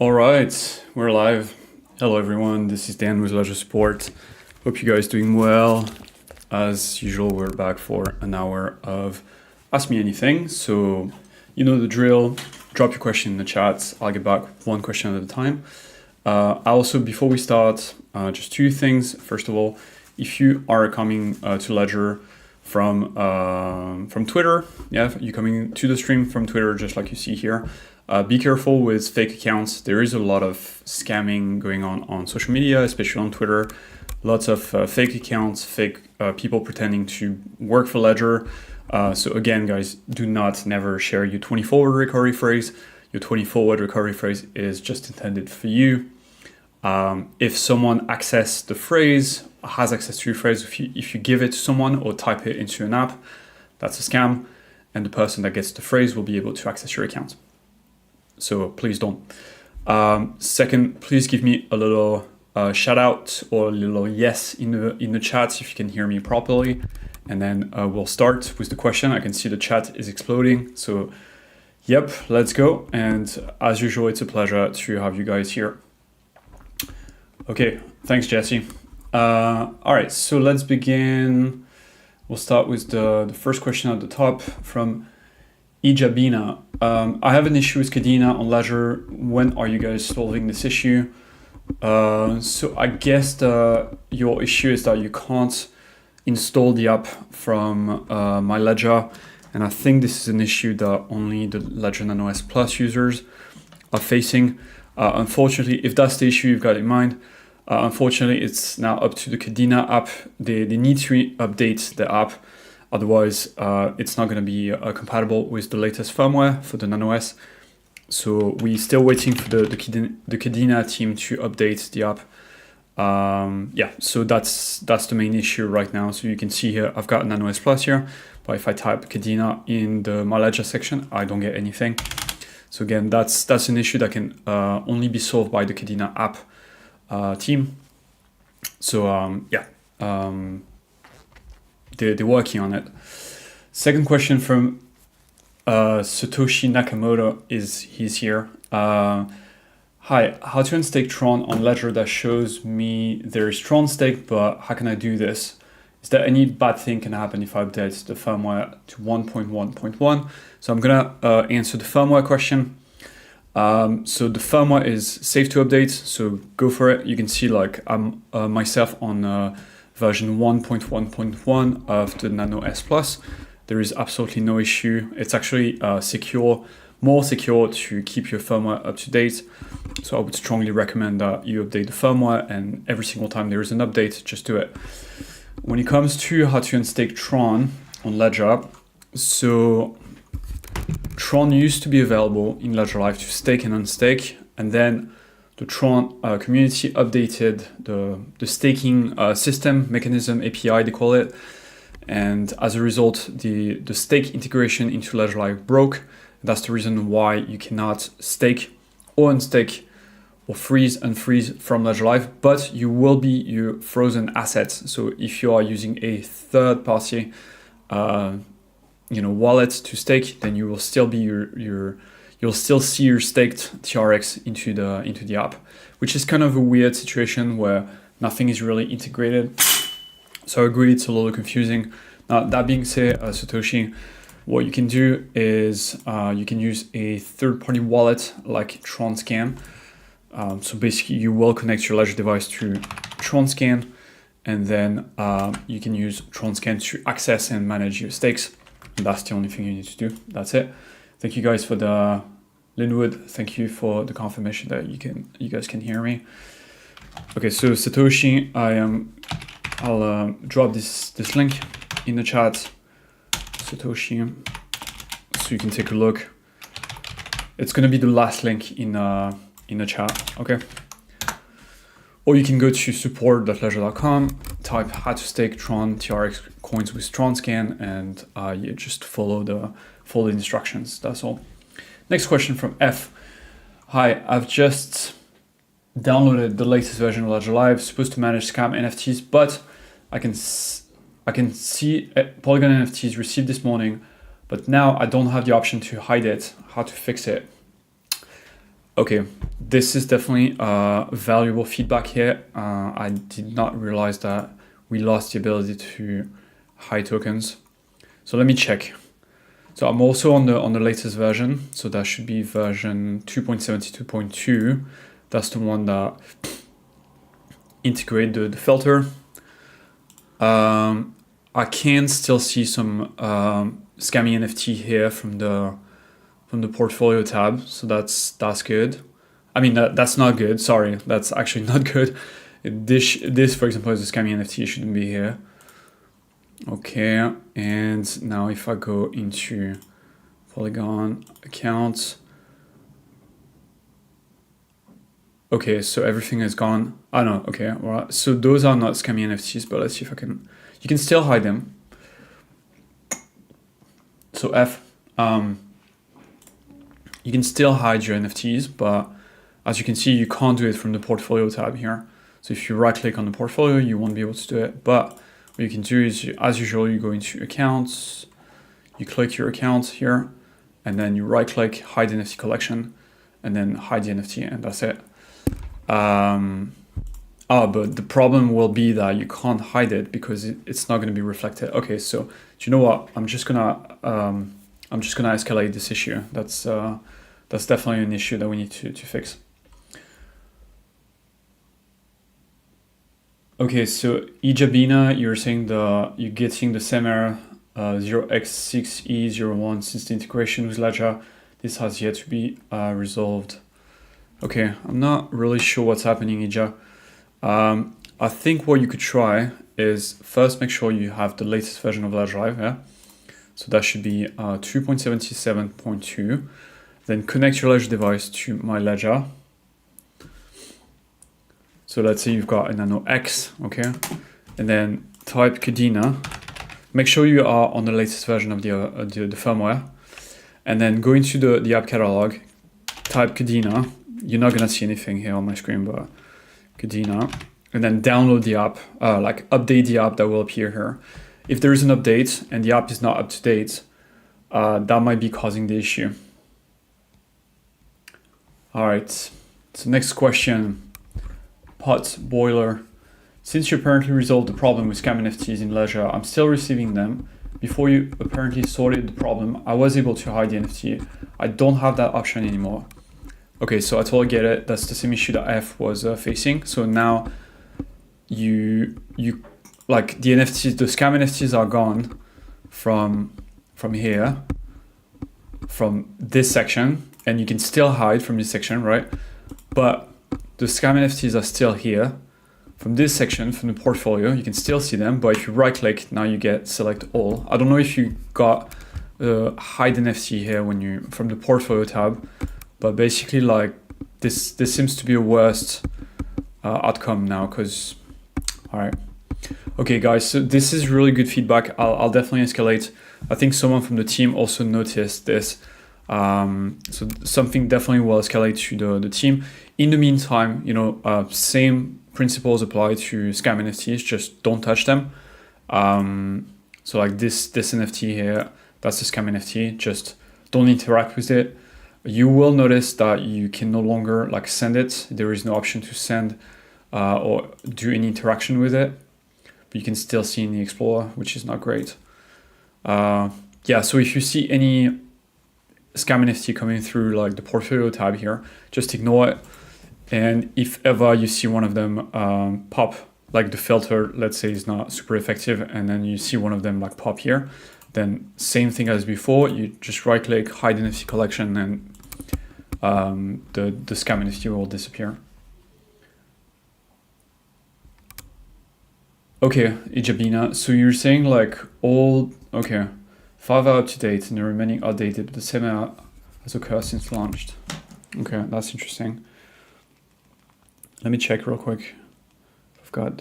All right, we're live. Hello everyone, this is Dan with Ledger Support. Hope you guys doing well. As usual, we're back for an hour of Ask Me Anything. So you know the drill, drop your question in the chat. I'll get back one question at a time. Also, before we start, just two things. First of all, if you are coming to Ledger from Twitter, you're coming to the stream from Twitter, just like you see here. Be careful with fake accounts. There is a lot of scamming going on social media, especially on Twitter. Lots of fake accounts, fake people pretending to work for Ledger. So again, guys, do not never share your 24-word recovery phrase. Your 24-word recovery phrase is just intended for you. If someone access the phrase, has access to your phrase, if you give it to someone or type it into an app, that's a scam. And the person that gets the phrase will be able to access your account. So please don't. Second, please give me a little shout out or a little yes in the chat if you can hear me properly. And then we'll start with the question. I can see the chat is exploding. So yep, let's go. And as usual, it's a pleasure to have you guys here. Okay, thanks, Jesse. All right, so let's begin. We'll start with the first question at the top from Ijabina. I have an issue with Kadena on Ledger. When are you guys solving this issue? So I guess your issue is that you can't install the app from my Ledger. And I think this is an issue that only the Ledger Nano S Plus users are facing. Unfortunately, if that's the issue you've got in mind, unfortunately, it's now up to the Kadena app. They need to update the app. Otherwise, it's not going to be compatible with the latest firmware for the Nano S. So we're still waiting for the Kadena team to update the app. So that's the main issue right now. So you can see here, I've got Nano S Plus here, but if I type Kadena in the My Ledger section, I don't get anything. So again, that's an issue that can only be solved by the Kadena app team. So they're working on it. Second question from Satoshi Nakamoto he's here. Hi, how to unstake Tron on Ledger that shows me there is Tron stake, but how can I do this? Is there any bad thing can happen if I update the firmware to 1.1.1? So I'm gonna answer the firmware question. So the firmware is safe to update, so go for it. You can see like I'm myself on version 1.1.1 of the Nano S Plus. There is absolutely no issue. It's actually more secure to keep your firmware up to date. So I would strongly recommend that you update the firmware, and every single time there is an update, just do it. When it comes to how to unstake Tron on Ledger, so Tron used to be available in Ledger Live to stake and unstake, and then the Tron community updated the staking system mechanism, API they call it, and as a result the stake integration into Ledger Live broke. That's the reason why you cannot stake or unstake or freeze unfreeze from Ledger Live, but you will be your frozen assets. So if you are using a third party wallet to stake, then you will still be you'll still see your staked TRX into the app, which is kind of a weird situation where nothing is really integrated. So I agree, it's a little confusing. Now, that being said, Satoshi, what you can do is you can use a third-party wallet like TronScan. So basically, you will connect your Ledger device to TronScan, and then you can use TronScan to access and manage your stakes. And that's the only thing you need to do. That's it. Thank you guys for the Linwood. Thank you for the confirmation that you guys can hear me. Okay, so Satoshi, I'll drop this link in the chat, Satoshi, so you can take a look. It's gonna be the last link in the chat, okay? Or you can go to support.ledger.com, type how to stake Tron TRX coins with TronScan, and you just follow the instructions. That's all. Next question from F. Hi, I've just downloaded the latest version of Ledger Live, supposed to manage scam NFTs, but I can see Polygon NFTs received this morning, but now I don't have the option to hide it. How to fix it? Okay, this is definitely valuable feedback here. I did not realize that we lost the ability to hide tokens. So let me check. So I'm also on the latest version. So that should be version 2.72.2. That's the one that integrate the filter. I can still see some scammy NFT here from the portfolio tab, so that's good. I mean that's not good. Sorry, that's actually not good. This for example is a scammy NFT. It shouldn't be here. Okay, and now if I go into Polygon account, okay, so everything is gone. Oh no, okay, well, so those are not scammy NFTs, but let's see if I can. You can still hide them. So you can still hide your NFTs, but as you can see, you can't do it from the portfolio tab here. So if you right click on the portfolio, you won't be able to do it. But what you can do is, as usual, you go into accounts, you click your account here, and then you right click, hide NFT collection, and then hide the NFT, and that's it. But the problem will be that you can't hide it because it's not going to be reflected. Okay, so do you know what? I'm just gonna escalate this issue. That's definitely an issue that we need to fix. Okay, so Ijabina, you're saying you're getting the same error 0x6e01 since the integration with Ledger. This has yet to be resolved. Okay, I'm not really sure what's happening, Ija. I think what you could try is first make sure you have the latest version of Ledger Live. Yeah? So that should be 2.77.2. Then connect your Ledger device to my Ledger. So let's say you've got a Nano X, okay? And then type Kadena. Make sure you are on the latest version of the firmware. And then go into the app catalog, type Kadena. You're not gonna see anything here on my screen, but Kadena. And then download the app, update the app that will appear here. If there is an update and the app is not up to date, that might be causing the issue. All right, so next question. Pot Boiler. Since you apparently resolved the problem with scam NFTs in Ledger, I'm still receiving them. Before you apparently sorted the problem, I was able to hide the NFT. I don't have that option anymore. Okay, so I totally get it. That's the same issue that F was facing. So now you like the NFTs, the scam NFTs are gone from here, from this section, and you can still hide from this section, right? But the scam NFTs are still here. From this section, from the portfolio, you can still see them, but if you right click, now you get select all. I don't know if you got hide NFT here when you from the portfolio tab, but basically like this seems to be a worst outcome now, because all right. Okay guys, so this is really good feedback. I'll definitely escalate. I think someone from the team also noticed this. So something definitely will escalate to the team. In the meantime, same principles apply to scam NFTs, just don't touch them. So like this NFT here, that's the scam NFT, just don't interact with it. You will notice that you can no longer like send it. There is no option to send or do any interaction with it, but you can still see in the Explorer, which is not great. Yeah, so if you see any scam NFT coming through like the portfolio tab here, just ignore it. And if ever you see one of them pop, like the filter, let's say, is not super effective, and then you see one of them like pop here, then same thing as before, you just right click, hide NFT collection, and the scam NFT will disappear. Okay, Ijabina, so you're saying like okay, 5 are up to date and the remaining outdated, but the same has occurred since launched. Okay, that's interesting. Let me check real quick. I've got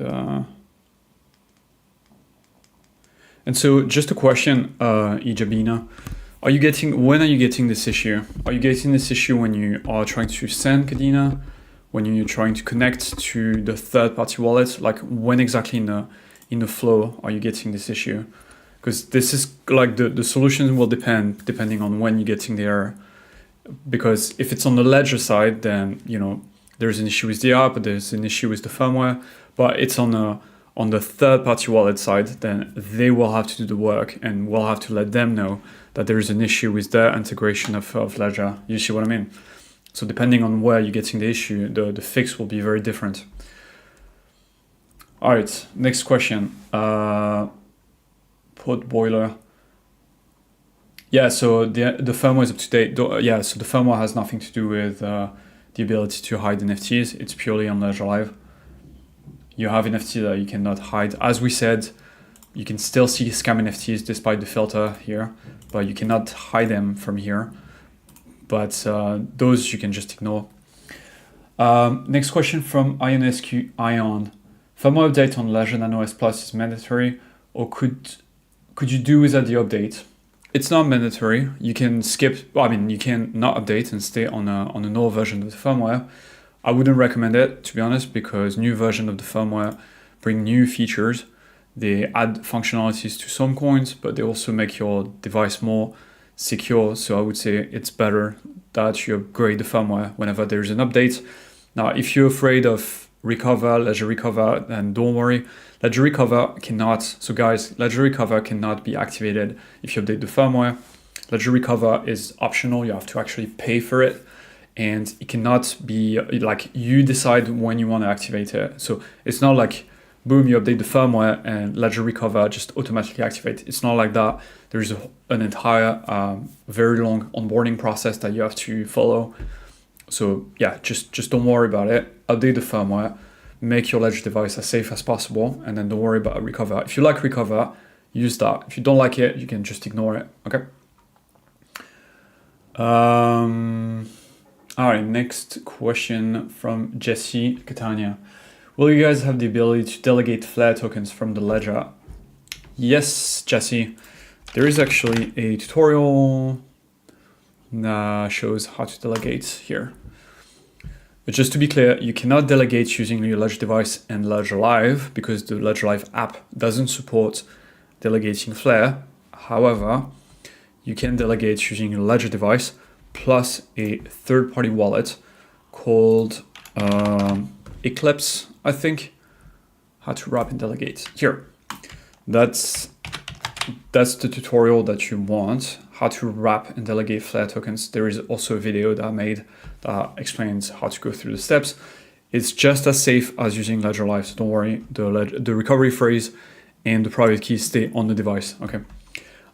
and so just a question, Ijabina, when are you getting this issue? Are you getting this issue when you are trying to send Kadena? When you're trying to connect to the third-party wallet? Like when exactly in the flow are you getting this issue? Because this is like the solution will depending on when you're getting the error. because if it's on the Ledger side, then there's an issue with the app, there's an issue with the firmware. But it's on the third-party wallet side, then they will have to do the work, and we'll have to let them know that there is an issue with their integration of Ledger. You see what I mean? So depending on where you're getting the issue, the fix will be very different. All right, next question. Pod boiler. Yeah, so the firmware is up to date. Yeah, so the firmware has nothing to do with the ability to hide NFTs. It's purely on Ledger Live. You have NFT that you cannot hide. As we said, you can still see scam NFTs despite the filter here, but you cannot hide them from here. But those you can just ignore. Next question from IonSQ Ion. Firmware update on Ledger Nano S Plus is mandatory, or could you do without the update? It's not mandatory. You can skip. Well, I mean, you can not update and stay on an old version of the firmware. I wouldn't recommend it, to be honest, because new version of the firmware bring new features. They add functionalities to some coins, but they also make your device more secure. So I would say it's better that you upgrade the firmware whenever there's an update. Now, if you're afraid of Ledger Recover, then don't worry. Ledger Recover cannot, so guys, Ledger Recover cannot be activated if you update the firmware. Ledger Recover is optional. You have to actually pay for it. And it cannot be like you decide when you want to activate it. So it's not like, boom, you update the firmware and Ledger Recover just automatically activate. It's not like that. There's an entire very long onboarding process that you have to follow. So yeah, just don't worry about it. Update the firmware, make your Ledger device as safe as possible, and then don't worry about Recover. If you like Recover, use that. If you don't like it, you can just ignore it, okay? All right, next question from Jesse Catania. Will you guys have the ability to delegate Flare tokens from the Ledger? Yes, Jesse. There is actually a tutorial that shows how to delegate here. But just to be clear, you cannot delegate using your Ledger device and Ledger Live because the Ledger Live app doesn't support delegating Flare. However, you can delegate using your Ledger device plus a third-party wallet called Eclipse, I think. How to wrap and delegate. Here, that's the tutorial that you want, how to wrap and delegate Flare tokens. There is also a video that I made that explains how to go through the steps. It's just as safe as using Ledger Live, so don't worry. The recovery phrase and the private key stay on the device, okay?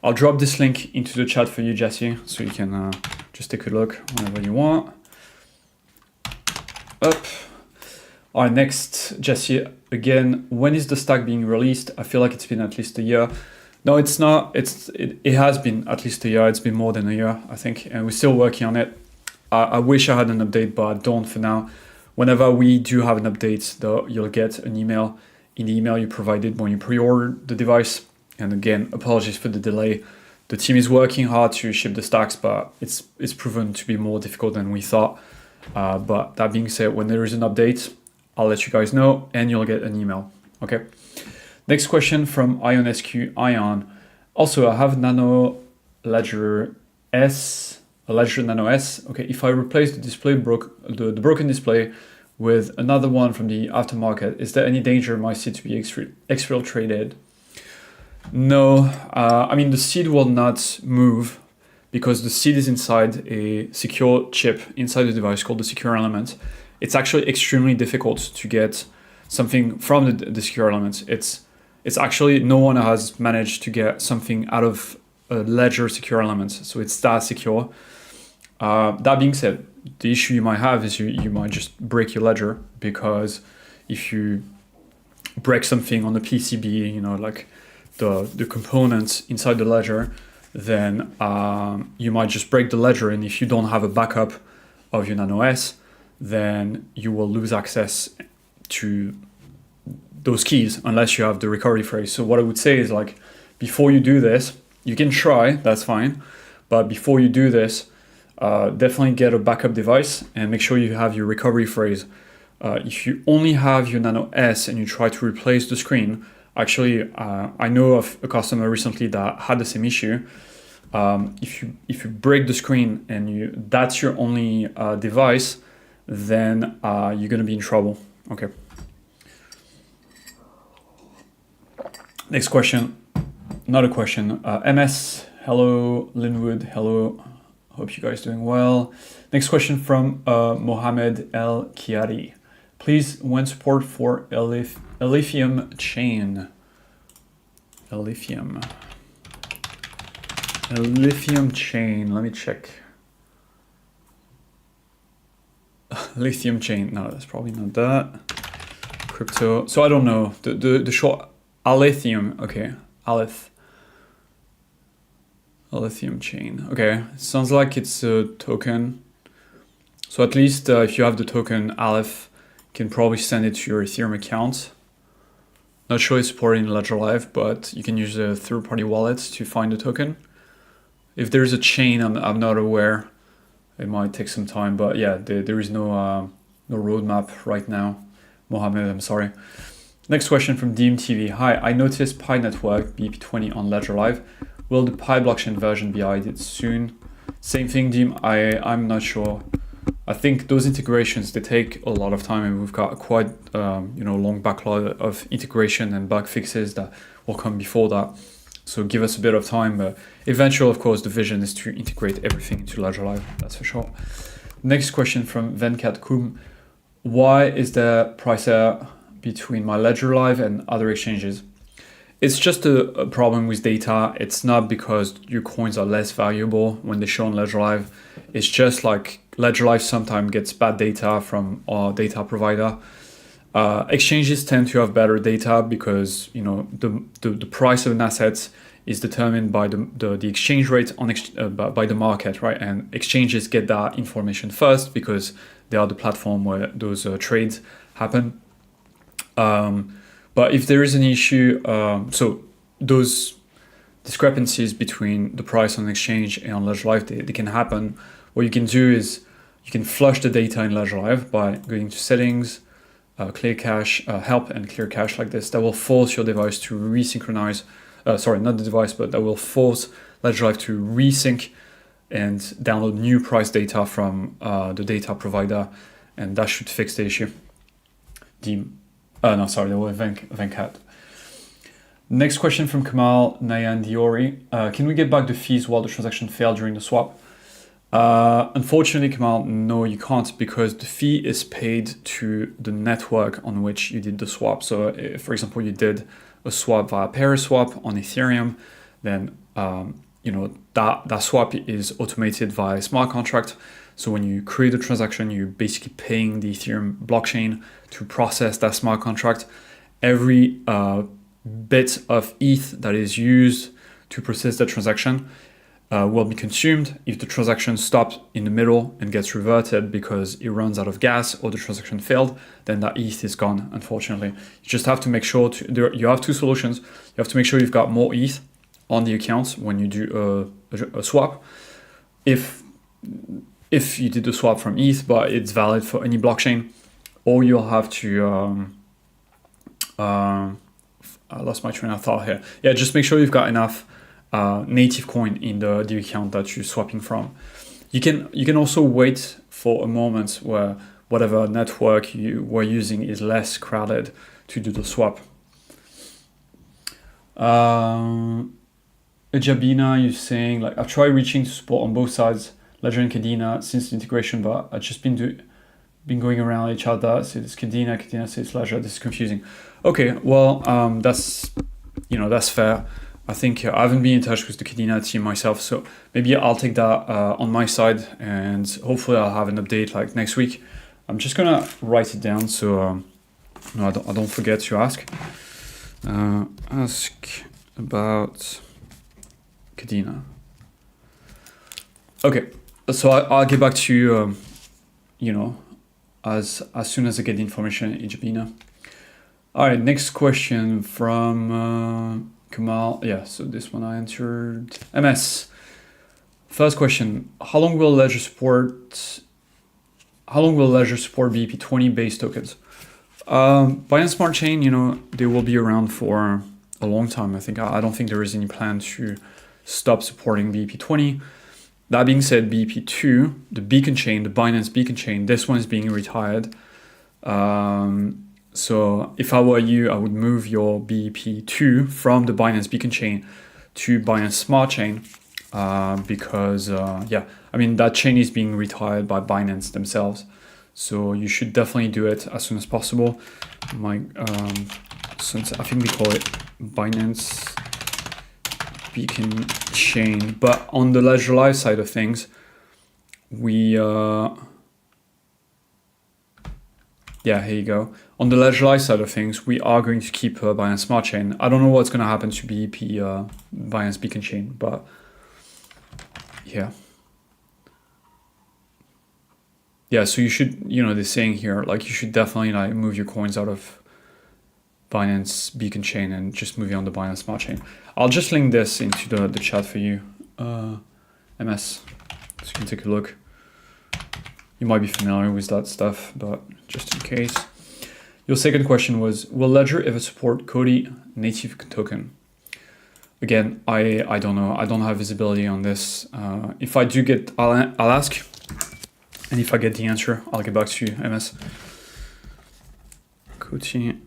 I'll drop this link into the chat for you, Jesse, so you can just take a look whenever you want. Up. All right, next, Jesse, again, when is the stack being released? I feel like it's been at least a year. No, it's not. It has been at least a year. It's been more than a year, I think, and we're still working on it. I wish I had an update, but I don't for now. Whenever we do have an update, though, you'll get an email. In the email you provided when you pre-order the device. And again, apologies for the delay. The team is working hard to ship the stacks, but it's proven to be more difficult than we thought. But that being said, when there is an update, I'll let you guys know and you'll get an email. Okay. Next question from IonSQ Ion. Also, I have Ledger Nano S. Okay, if I replace the display the broken display with another one from the aftermarket, is there any danger my seed to be exfiltrated? No, I mean the seed will not move because the seed is inside a secure chip inside the device called the secure element. It's actually extremely difficult to get something from the secure element. It's actually, no one has managed to get something out of a Ledger secure element, so it's that secure. That being said, the issue you might have is you might just break your Ledger, because if you break something on the PCB, like the components inside the Ledger, then you might just break the Ledger, and if you don't have a backup of your Nano S, then you will lose access to those keys unless you have the recovery phrase. So what I would say is, before you do this, you can try, that's fine, but before you do this, definitely get a backup device and make sure you have your recovery phrase. If you only have your Nano S and you try to replace the screen, actually, I know of a customer recently that had the same issue. if you break the screen and that's your only device, then you're gonna be in trouble. Okay. Next question. Another question. MS. Hello, Linwood. Hello. Hope you guys doing well. Next question from Mohamed El Kiari. Please, when support for Lithium chain. Lithium chain. Let me check. Lithium chain. No, that's probably not that. Crypto. So I don't know. The short Lithium. Okay. Lithium chain. Okay. Sounds like it's a token. So at least if you have the token Aleph, you can probably send it to your Ethereum account. Not sure it's supported in Ledger Live, but you can use a third-party wallet to find the token. If there's a chain, I'm not aware. It might take some time, but yeah, there is no roadmap right now. Mohammed, I'm sorry. Next question from DMTV. Hi, I noticed Pi Network BP20 on Ledger Live. Will the Pi blockchain version be added soon? Same thing, Dim. I'm not sure. I think those integrations, they take a lot of time, and we've got quite long backlog of integration and bug fixes that will come before that. So give us a bit of time, but eventually, of course, the vision is to integrate everything into Ledger Live, that's for sure. Next question from Venkat Kum. Why is there price error between my Ledger Live and other exchanges? It's just a problem with data. It's not because your coins are less valuable when they show on Ledger Live. It's just like Ledger Live sometimes gets bad data from our data provider. Exchanges tend to have better data because the price of an asset is determined by the exchange rate by the market, right? And exchanges get that information first because they are the platform where those trades happen. But if there is an issue, so those discrepancies between the price on exchange and on Ledger Live, they can happen. What you can do is you can flush the data in Ledger Live by going to settings, clear cache, help and clear cache like this. That will force your device to resynchronize, not the device, but that will force Ledger Live to resync and download new price data from the data provider, and that should fix the issue. That was Venkat. Next question from Kamal Nayandiori. Can we get back the fees while the transaction failed during the swap? Unfortunately, Kamal, no, you can't, because the fee is paid to the network on which you did the swap. So if, for example, you did a swap via Paraswap on Ethereum, then that swap is automated via smart contract. So when you create a transaction, you're basically paying the Ethereum blockchain to process that smart contract. Every bit of ETH that is used to process the transaction will be consumed. If the transaction stops in the middle and gets reverted because it runs out of gas or the transaction failed, then that ETH is gone, unfortunately. You just have to make sure you have two solutions. You have to make sure you've got more ETH on the account when you do a swap. If you did the swap from ETH, but it's valid for any blockchain, or you'll have to, I lost my train of thought here. Yeah, just make sure you've got enough native coin in the account that you're swapping from. You can also wait for a moment where whatever network you were using is less crowded to do the swap. Jabina, you're saying, like, I've tried reaching to support on both sides, Ledger and Kadena, since the integration, but I've just been going around each other. So it's Kadena says Ledger. This is confusing. Okay, well, that's fair. I think I haven't been in touch with the Kadena team myself, so maybe I'll take that on my side, and hopefully I'll have an update like next week. I'm just gonna write it down so I don't forget to ask. Ask about Kadena. Okay, so I'll get back to you, as soon as I get the information, Ijabina. All right, next question from Kamal. Yeah, so this one I answered. MS. First question: How long will Ledger support BP20 base tokens? Binance Smart Chain, they will be around for a long time. I don't think there is any plan to stop supporting BEP20. That being said, BEP2, the beacon chain, the Binance beacon chain, this one is being retired. So if I were you, I would move your BEP2 from the Binance beacon chain to Binance Smart Chain, because that chain is being retired by Binance themselves. So you should definitely do it as soon as possible. Since I think they call it Binance beacon chain, but on the Ledger Live side of things, here you go. On the Ledger Live side of things, we are going to keep Binance Smart Chain. I don't know what's going to happen to BEP Binance Beacon Chain, but yeah. Yeah, so you should, they're saying here, like, you should definitely like move your coins out of Binance Beacon Chain and just move it on the Binance Smart Chain. I'll just link this into the chat for you, MS, so you can take a look. You might be familiar with that stuff, but just in case. Your second question was, will Ledger ever support Cody native token? Again, I don't know. I don't have visibility on this. If I do get, I'll ask. And if I get the answer, I'll get back to you, MS. Cody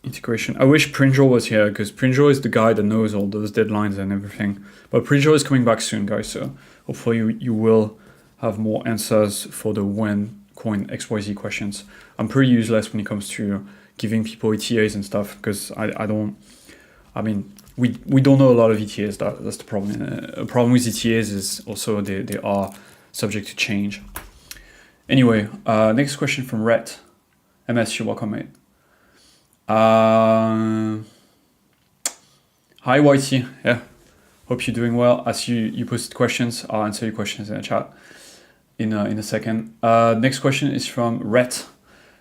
integration. I wish Prinjo was here, because Prinjo is the guy that knows all those deadlines and everything. But Prinjo is coming back soon, guys. So hopefully you will have more answers for the when coin XYZ questions. I'm pretty useless when it comes to giving people ETAs and stuff, because we don't know a lot of ETAs. That's the problem. A problem with ETAs is also they are subject to change. Anyway, next question from Rhett. MS, you're welcome, mate. Hi, Whitey. Yeah, hope you're doing well. As you posted questions, I'll answer your questions in the chat in a second. Next question is from Rhett.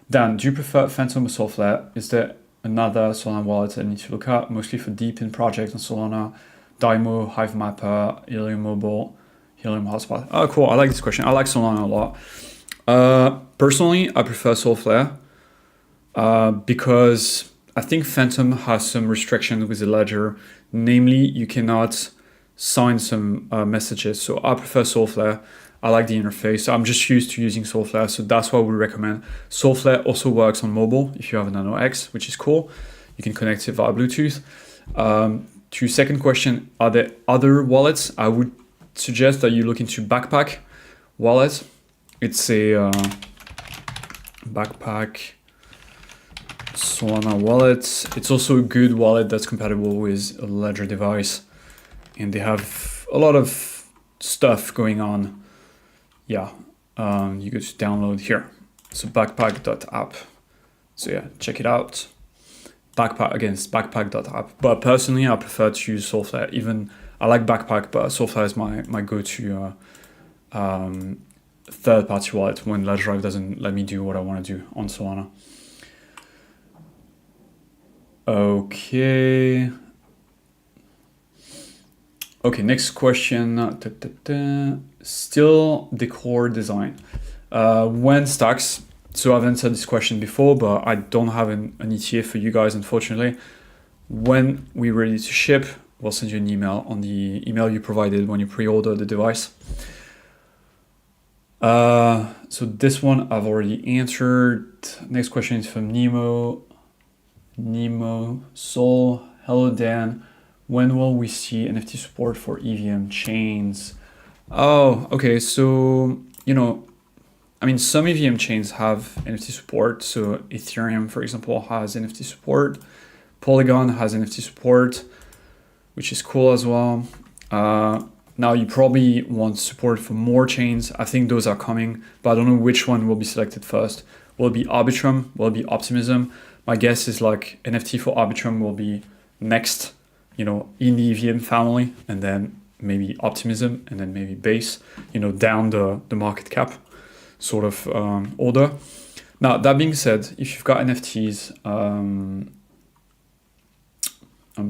Dan, do you prefer Phantom or Solflare? Is there another Solana wallet I need to look at, mostly for deep in projects on Solana, Dymo, Hive Mapper, Helium Mobile, Helium Hotspot? Oh, cool. I like this question. I like Solana a lot. Personally, I prefer Solflare because I think Phantom has some restrictions with the ledger. Namely, you cannot sign some messages. So I prefer Solflare. I like the interface. I'm just used to using Solflare, so that's what we recommend. Solflare also works on mobile if you have a Nano X, which is cool. You can connect it via Bluetooth. To your second question, are there other wallets? I would suggest that you look into Backpack wallet. It's a Backpack Solana wallet. It's also a good wallet that's compatible with a Ledger device, and they have a lot of stuff going on. Yeah, you could download here. So backpack.app. So yeah, check it out. Backpack, again, it's backpack.app. But personally, I prefer to use Solflare. Even I like Backpack, but Solflare is my go-to third-party wallet when Ledger Live doesn't let me do what I want to do on Solana. Okay. Okay, next question. Still decor design. When stacks? So I've answered this question before, but I don't have an ETA for you guys, unfortunately. When we're ready to ship, we'll send you an email on the email you provided when you pre-order the device. So this one I've already answered. Next question is from Nemo Soul. Hello, Dan. When will we see NFT support for EVM chains? Oh, okay. So, some EVM chains have NFT support. So Ethereum, for example, has NFT support. Polygon has NFT support, which is cool as well. Now you probably want support for more chains. I think those are coming, but I don't know which one will be selected first. Will it be Arbitrum? Will it be Optimism? My guess is like NFT for Arbitrum will be next, in the EVM family, and then maybe Optimism, and then maybe Base, down the market cap sort of order. Now, that being said, if you've got NFTs, I'm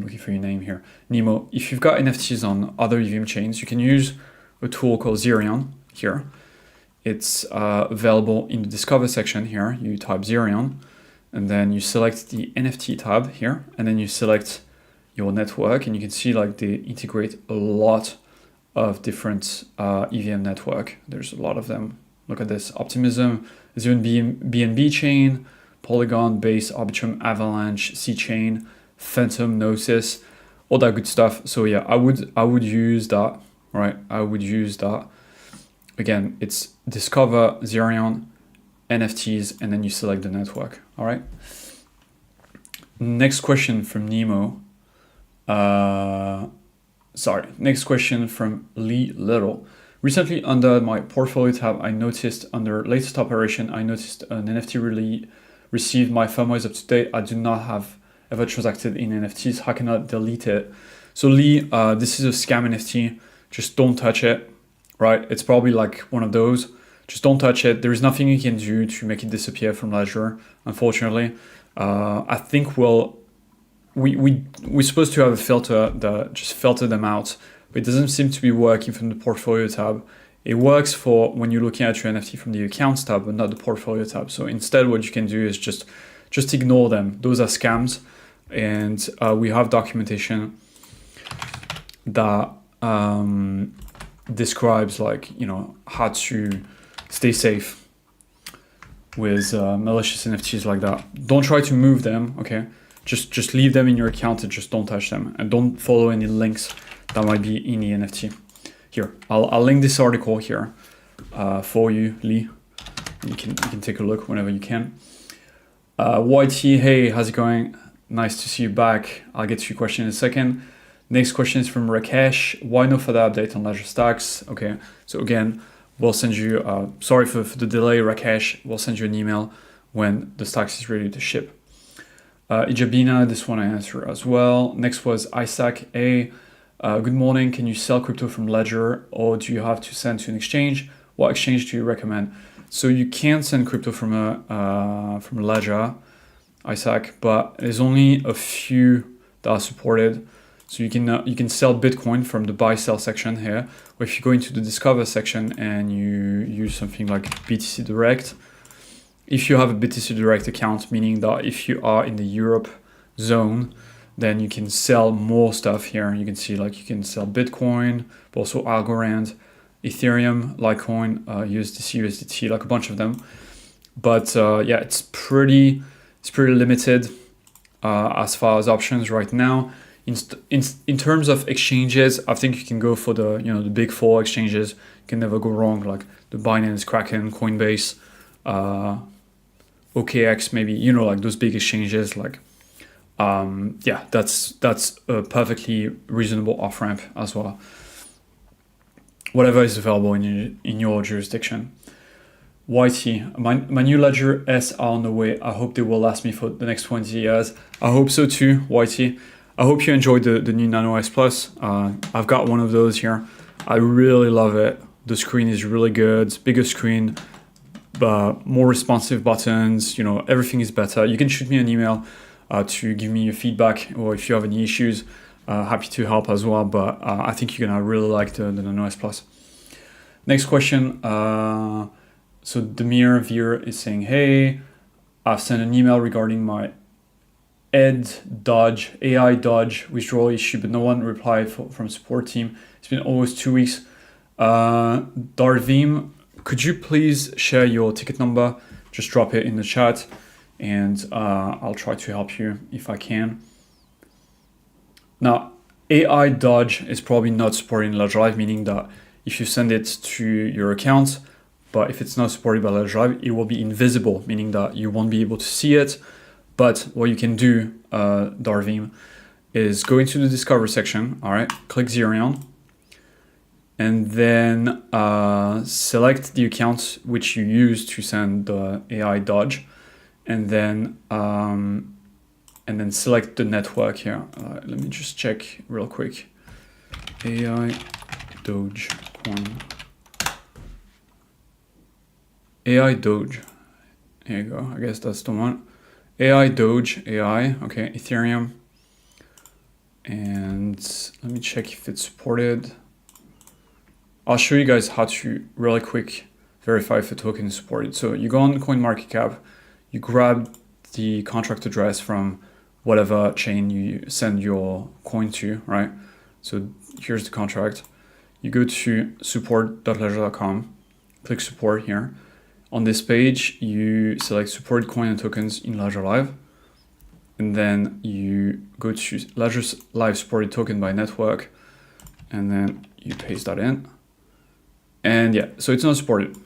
looking for your name here, Nemo. If you've got NFTs on other EVM chains, you can use a tool called Zerion here. It's available in the Discover section here. You type Zerion, and then you select the NFT tab here, and then you select your network, and you can see like they integrate a lot of different EVM network. There's a lot of them. Look at this: Optimism, Zone BNB chain, Polygon, Base, Arbitrum, Avalanche, C chain, Phantom, Gnosis, all that good stuff. So yeah, I would use that, right? I would use that. Again, it's discover, Zerion, NFTs, and then you select the network. All right. Next question from Nemo. Next question from Lee Little. Recently, under my portfolio tab, I noticed under latest operation, I noticed an NFT really received. My firmware is up to date. I do not have ever transacted in NFTs. How can I delete it? So Lee, this is a scam NFT. Just don't touch it, right? It's probably like one of those. Just don't touch it. There is nothing you can do to make it disappear from Ledger, unfortunately. I think we're supposed to have a filter that just filter them out, but it doesn't seem to be working from the portfolio tab. It works for when you're looking at your NFT from the accounts tab, but not the portfolio tab. So instead, what you can do is just ignore them. Those are scams, and we have documentation that describes how to stay safe with malicious NFTs like that. Don't try to move them, okay? Just leave them in your account and just don't touch them, and don't follow any links that might be in the NFT. Here, I'll link this article here for you, Lee. You can take a look whenever you can. YT, hey, how's it going? Nice to see you back. I'll get to your question in a second. Next question is from Rakesh. Why no further update on Ledger Stacks? Okay, so again, we'll send you, sorry for the delay, Rakesh. We'll send you an email when the Stacks is ready to ship. Ijabina, this one I answer as well. Next was Isaac A. Good morning. Can you sell crypto from Ledger, or do you have to send to an exchange? What exchange do you recommend? So you can send crypto from a Ledger, Isaac, but there's only a few that are supported. So you can sell Bitcoin from the buy sell section here, or if you go into the discover section and you use something like BTC Direct. If you have a BTC Direct account, meaning that if you are in the Europe zone, then you can sell more stuff here. You can see you can sell Bitcoin, but also Algorand, Ethereum, Litecoin, USDC, USDT, like a bunch of them. But yeah, it's pretty limited as far as options right now. In terms of exchanges, I think you can go for the the big four exchanges. You can never go wrong, like the Binance, Kraken, Coinbase, OKX, maybe like those big exchanges. Yeah, that's a perfectly reasonable off ramp as well. Whatever is available in your jurisdiction. YT, my new Ledger S are on the way. I hope they will last me for the next 20 years. I hope so too, YT. I hope you enjoyed the new Nano S Plus. I've got one of those here. I really love it. The screen is really good. Bigger screen, more responsive buttons. Everything is better. You can shoot me an email to give me your feedback, or if you have any issues, happy to help as well. But I think you're gonna really like the Nano S Plus. Next question. So Demir Veer is saying, hey, I've sent an email regarding my AI Dodge withdrawal issue, but no one replied from support team. It's been almost 2 weeks. Darvim, could you please share your ticket number? Just drop it in the chat, and I'll try to help you if I can. Now, AI Dodge is probably not supported in Ledger Live, meaning that if you send it to your account, but if it's not supported by Ledger Live, it will be invisible, meaning that you won't be able to see it. But what you can do, Darvim, is go into the Discover section, all right, click Zerion, and then select the account which you use to send the AI Dodge, and then select the network here. Let me just check real quick. AI Dogecoin. AI Doge. Here you go. I guess that's the one. AI Doge AI. Okay, Ethereum. And let me check if it's supported. I'll show you guys how to really quick verify if a token is supported. So you go on CoinMarketCap, you grab the contract address from whatever chain you send your coin to, right? So here's the contract. You go to support.ledger.com, click support here. On this page, you select support coin and tokens in Ledger Live. And then you go to Ledger Live supported token by network, and then you paste that in. And yeah, so it's not supported.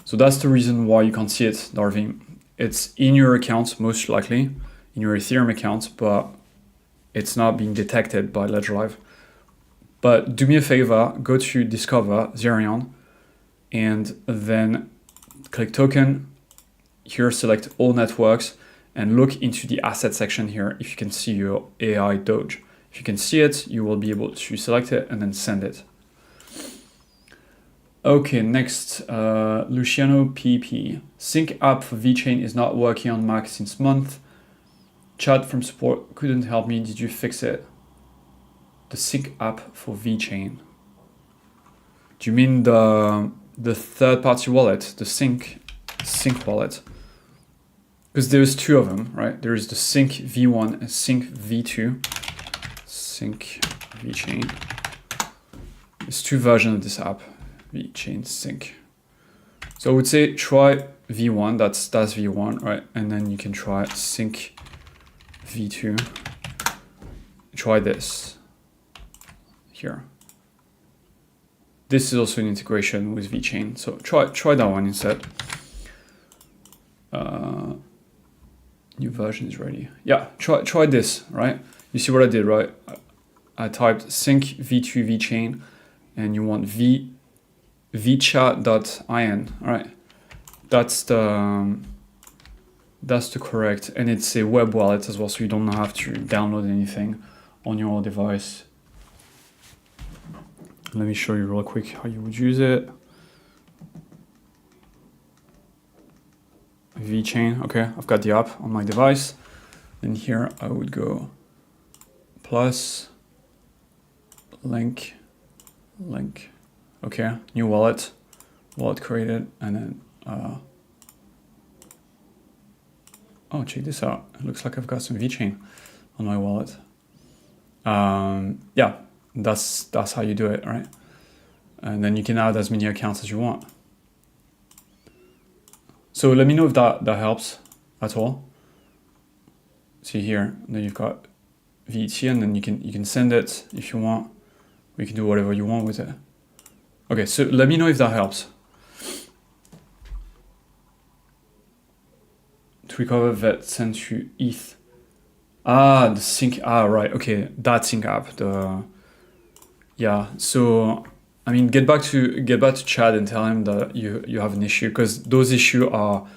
So that's the reason why you can't see it, Darwin. It's in your account, most likely, in your Ethereum account, but it's not being detected by Ledger Live. But do me a favor, go to Discover Zerion, and then click token. Here, select all networks, and look into the asset section here if you can see your AI Doge. If you can see it, you will be able to select it and then send it. Okay, next, Luciano PP. Sync app for VeChain is not working on Mac since month. Chat from support couldn't help me. Did you fix it? The sync app for VeChain. Do you mean the third-party wallet, the sync wallet? Because there's two of them, right? There is the Sync V1 and Sync V2. Sync VeChain. There's two versions of this app. VeChain Sync. So I would say try V1, that's V1, right? And then you can try Sync V2. Try this here. This is also an integration with VeChain, so try that one instead. New version is ready. Yeah, try this, right? You see what I did, right? I typed sync v2 VeChain, and you want vchat.in, all right? That's the correct, and it's a web wallet as well, so you don't have to download anything on your device. Let me show you real quick how you would use it. VeChain, okay, I've got the app on my device. Then here I would go plus link, okay, new wallet created, and then, oh, check this out. It looks like I've got some VeChain on my wallet. Yeah, that's how you do it, right? And then you can add as many accounts as you want. So let me know if that helps at all. See here, then you've got VET, and then you can send it if you want. We can do whatever you want with it. Okay, so let me know if that helps. To recover that sent to ETH. Ah, the sync. Ah, right. Okay, that sync app. Yeah. So I mean, get back to Chad and tell him that you have an issue, because those issues are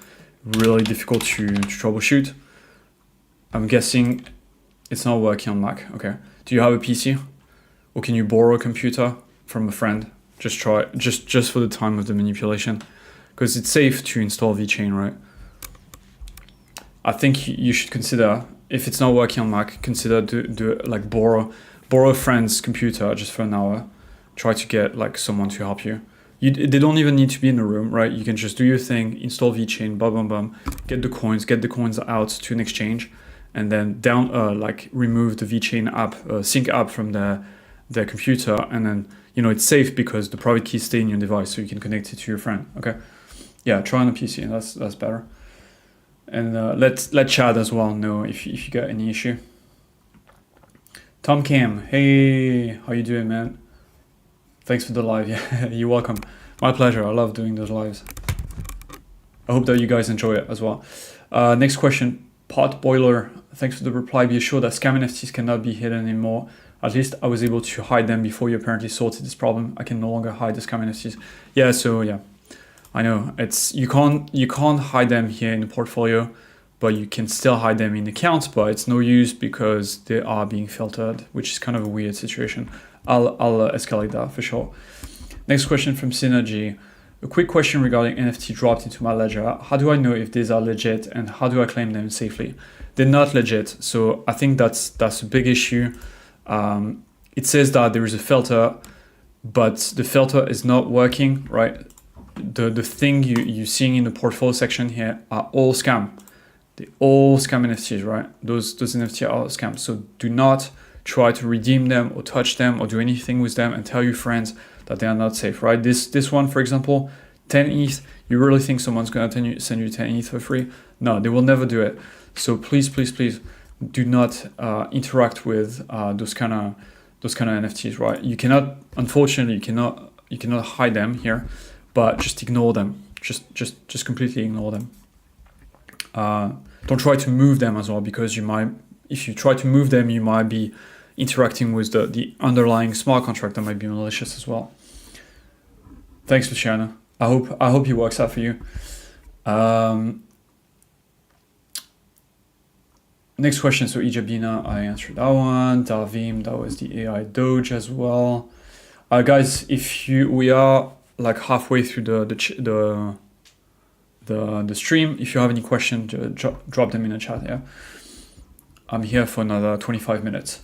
really difficult to troubleshoot. I'm guessing it's not working on Mac. Okay. Do you have a PC, or can you borrow a computer from a friend? Just try just for the time of the manipulation, because it's safe to install VeChain, right? I think you should consider, if it's not working on Mac, consider do like borrow a friend's computer just for an hour. Try to get like someone to help you. They don't even need to be in the room, right? You can just do your thing, install VeChain, bum, get the coins out to an exchange, and then remove the VeChain app, sync app from the computer, and then it's safe because the private keys stay in your device, so you can connect it to your friend. Okay, yeah, try on a PC. That's better. And let Chad as well know if you got any issue. Tom Cam, hey, how you doing, man? Thanks for the live. Yeah, you're welcome. My pleasure. I love doing those lives. I hope that you guys enjoy it as well. Next question, Pot Boiler. Thanks for the reply. Be assured that scam NFTs cannot be hidden anymore. At least I was able to hide them before you apparently sorted this problem. I can no longer hide the scam NFTs. Yeah, so yeah, I know you can't hide them here in the portfolio, but you can still hide them in accounts, but it's no use because they are being filtered, which is kind of a weird situation. I'll escalate that for sure. Next question from Synergy. A quick question regarding NFT dropped into my ledger. How do I know if these are legit, and how do I claim them safely? They're not legit, so I think that's a big issue. It says that there is a filter, but the filter is not working, right? The thing you're seeing in the portfolio section here are all scam. They all scam NFTs, right? Those NFTs are scams. So do not try to redeem them or touch them or do anything with them and tell your friends that they are not safe, right? This one, for example, 10 ETH, you really think someone's going to send you 10 ETH for free? No, they will never do it. So please do not interact with those kind of NFTs, right? You cannot, unfortunately, you cannot hide them here, but just ignore them. Just completely ignore them. Don't try to move them as well, because if you try to move them, you might be interacting with the underlying smart contract that might be malicious as well. Thanks, Luciana. I hope it works out for you. Next question. So Ijabina, I answered that one. Darvim, that was the AI Doge as well. Guys, we are like halfway through the stream. If you have any questions, drop them in the chat. Yeah, I'm here for another 25 minutes.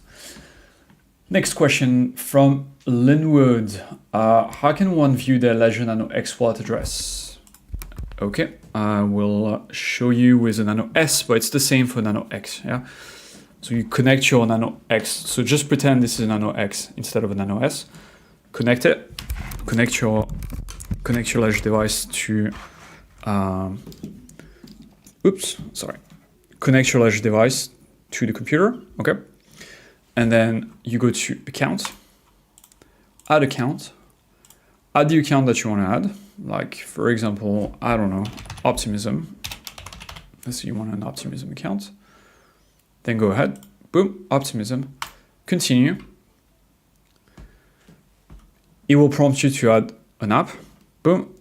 Next question from Linwood. How can one view their Ledger Nano X wallet address? Okay, I will show you with a Nano S, but it's the same for Nano X. Yeah, so you connect your Nano X. So just pretend this is a Nano X instead of a Nano S. Connect it. Connect your Ledger device to. Connect your Ledger device to the computer. Okay. And then you go to account, add account, add the account that you want to add. Like, for example, I don't know, Optimism. Let's say you want an Optimism account. Then go ahead, boom, Optimism, continue. It will prompt you to add an app, boom.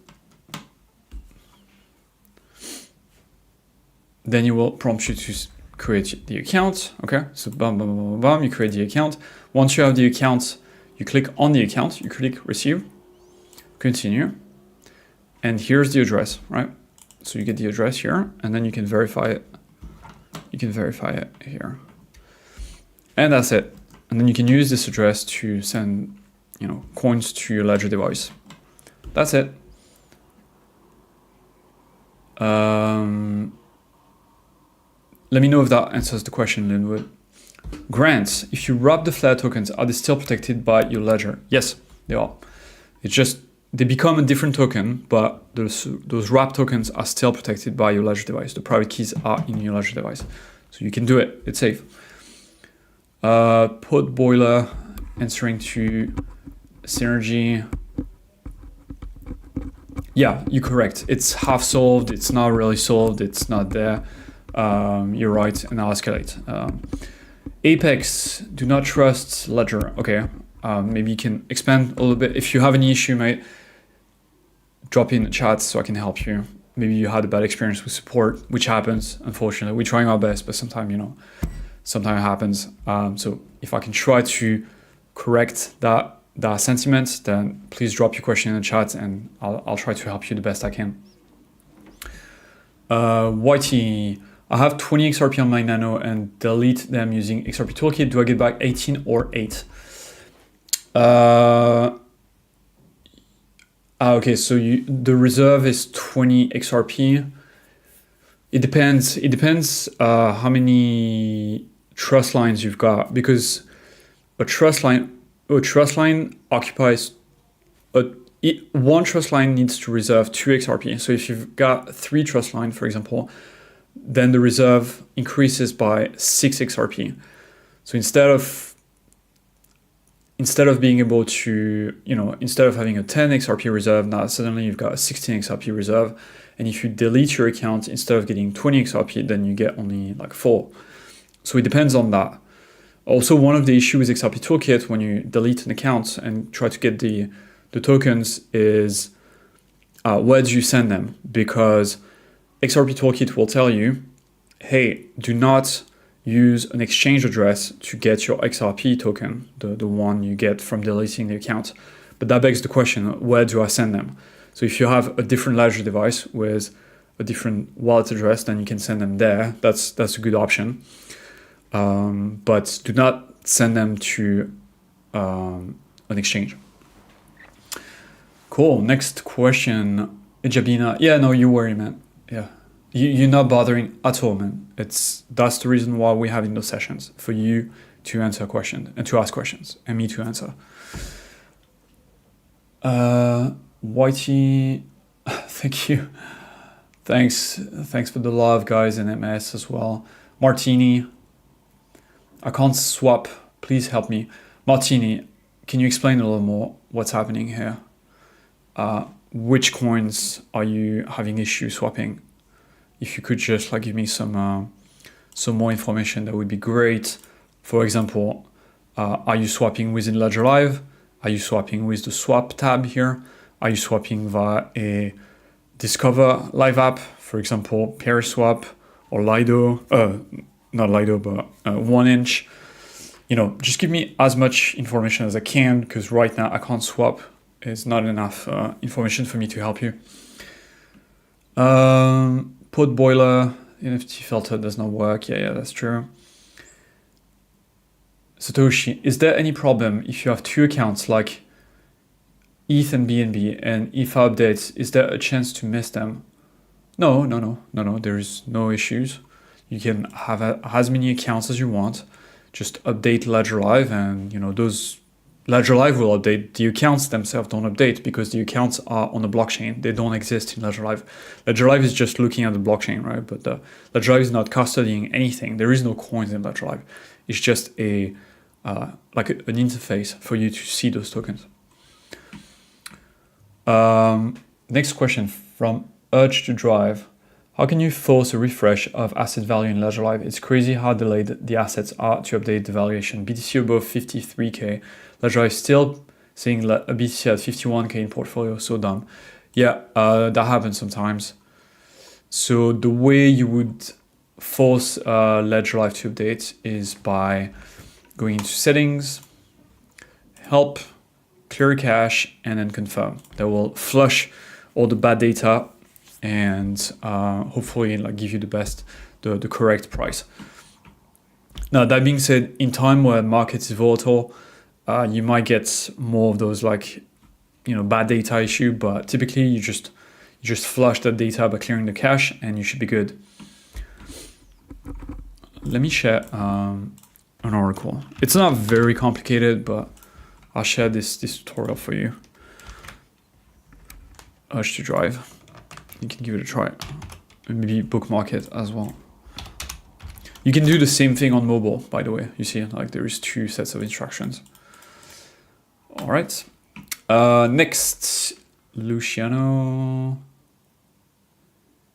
Then it will prompt you to create the account. Okay, so bam, you create the account. Once you have the account, you click on the account, you click receive, continue, and here's the address, right? So you get the address here, and then you can verify it. You can verify it here, and that's it. And then you can use this address to send, coins to your Ledger device. That's it. Let me know if that answers the question, Linwood. Grants, if you wrap the Flare tokens, are they still protected by your Ledger? Yes, they are. It's just, they become a different token, but those wrap tokens are still protected by your Ledger device. The private keys are in your Ledger device. So you can do it, it's safe. Pod Boiler, answering to Synergy. Yeah, you're correct. It's half solved, it's not really solved, it's not there. You're right, and I'll escalate. Apex, do not trust Ledger. Okay, maybe you can expand a little bit. If you have any issue, mate, drop in the chat so I can help you. Maybe you had a bad experience with support, which happens, unfortunately. We're trying our best, but sometimes, sometimes it happens. So if I can try to correct that sentiment, then please drop your question in the chat and I'll try to help you the best I can. Whitey, I have 20 XRP on my Nano and delete them using XRP Toolkit. Do I get back 18 or 8? Okay, so the reserve is 20 XRP. It depends how many trust lines you've got, because a trust line occupies one trust line needs to reserve 2 XRP. So if you've got 3 trust line, for example, then the reserve increases by 6 XRP. So instead of being able to, instead of having a 10 XRP reserve, now suddenly you've got a 16 XRP reserve. And if you delete your account, instead of getting 20 XRP, then you get only like 4. So it depends on that. Also, one of the issues with XRP Toolkit when you delete an account and try to get the tokens is where do you send them? Because XRP Toolkit will tell you, hey, do not use an exchange address to get your XRP token, the one you get from deleting the account. But that begs the question, where do I send them? So if you have a different Ledger device with a different wallet address, then you can send them there. That's a good option. But do not send them to an exchange. Cool. Next question, Jabina. Yeah, no, you worry, man. Yeah, You're not bothering at all, man. That's the reason why we're having those sessions, for you to answer questions and to ask questions and me to answer. Whitey, thank you. Thanks for the love, guys, and MS as well. Martini, I can't swap. Please help me. Martini, can you explain a little more what's happening here? Which coins are you having issue swapping? If you could just like give me some more information, that would be great. For example, are you swapping within Ledger Live? Are you swapping with the swap tab here? Are you swapping via a Discover Live app, for example, PairSwap or Lido? Not Lido, but 1inch. You know, just give me as much information as I can, because right now I can't swap. It's not enough information for me to help you. Pod boiler, NFT filter does not work. Yeah, that's true. Satoshi, is there any problem if you have two accounts like ETH and BNB, and if updates, is there a chance to miss them? No, there is no issues. You can have as many accounts as you want. Just update Ledger Live, and you know, those Ledger Live will update. The accounts themselves don't update because the accounts are on the blockchain. They don't exist in Ledger Live. Ledger Live is just looking at the blockchain, right? But Ledger Live is not custodying anything. There is no coins in Ledger Live. It's just an interface for you to see those tokens. Next question from Urge to Drive. How can you force a refresh of asset value in Ledger Live? It's crazy how delayed the assets are to update the valuation. BTC above 53K. Ledger Live still seeing a BTC at 51K in portfolio. So dumb. Yeah, that happens sometimes. So the way you would force Ledger Live to update is by going into settings, help, clear cache, and then confirm. That will flush all the bad data and hopefully like give you the correct price. Now, that being said, in time where market is volatile, you might get more of those bad data issue, but typically you just flush that data by clearing the cache and you should be good. Let me share an oracle. It's not very complicated, but I'll share this tutorial for you. Urge to Drive. You can give it a try. And maybe bookmark it as well. You can do the same thing on mobile, by the way. You see, like there is two sets of instructions. All right. Next, Luciano.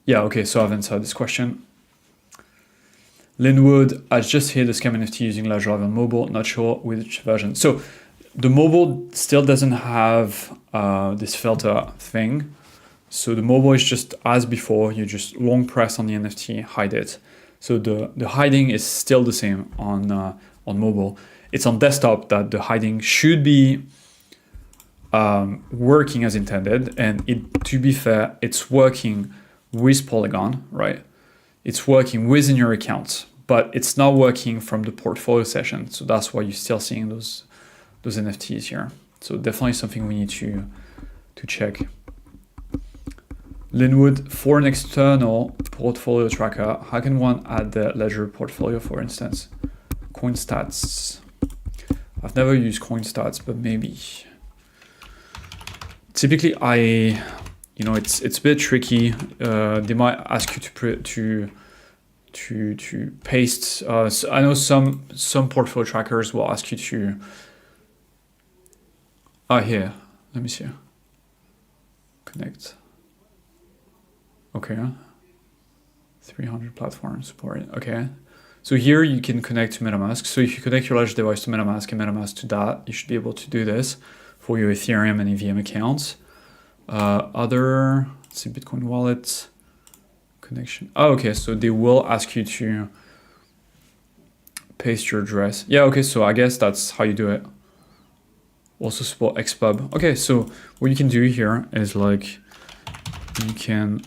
Yeah, okay, so I've answered this question. Linwood, I just hit the scam NFT using Ledger Live on mobile, not sure which version. So the mobile still doesn't have this filter thing. So the mobile is just as before, you just long press on the NFT, hide it. So the hiding is still the same on mobile. It's on desktop that the hiding should be working as intended. And to be fair, it's working with Polygon, right? It's working within your account, but it's not working from the portfolio session. So that's why you're still seeing those NFTs here. So definitely something we need to check. Linwood, for an external portfolio tracker, how can one add the Ledger portfolio, for instance? CoinStats. I've never used CoinStats, but maybe. Typically, it's a bit tricky. They might ask you to paste. So I know some portfolio trackers will ask you to. Here, let me see. Connect. Okay. 300 platforms supported. Okay. So here you can connect to MetaMask. So if you connect your Ledger device to MetaMask and MetaMask to that, you should be able to do this for your Ethereum and EVM accounts. Let's see, Bitcoin wallet connection. Oh, okay. So they will ask you to paste your address. Yeah. Okay. So I guess that's how you do it. Also support XPub. Okay. So what you can do here is you can,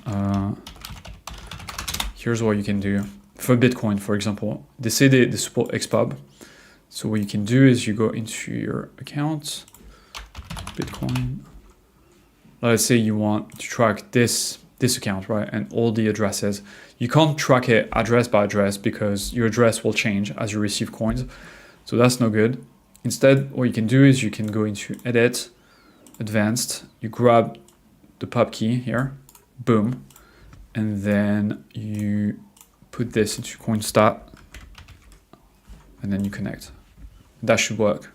here's what you can do. For Bitcoin, for example, they say they support XPub. So what you can do is you go into your account, Bitcoin. Let's say you want to track this this account, right? And all the addresses. You can't track it address by address because your address will change as you receive coins. So that's no good. Instead, what you can do is you can go into Edit, Advanced, you grab the pub key here, boom, and then you put this into CoinStat, and then you connect. That should work.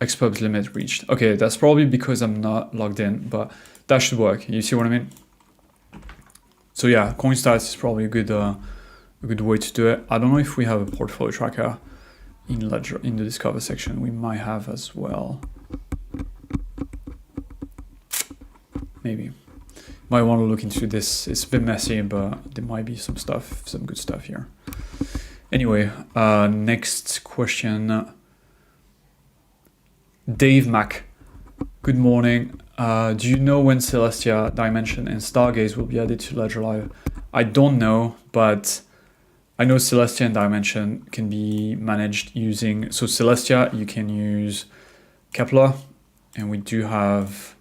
Xpubs limit reached. Okay, that's probably because I'm not logged in, but that should work. You see what I mean? So yeah, CoinStats is probably a good way to do it. I don't know if we have a portfolio tracker in Ledger in the Discover section. We might have as well. Maybe. Might want to look into this. It's a bit messy, but there might be some stuff, some good stuff here. Anyway, next question. Dave Mack, good morning. Do you know when Celestia, Dimension, and Stargaze will be added to Ledger Live? I don't know, but I know Celestia and Dimension can be managed using, so Celestia, you can use Kepler, and we do have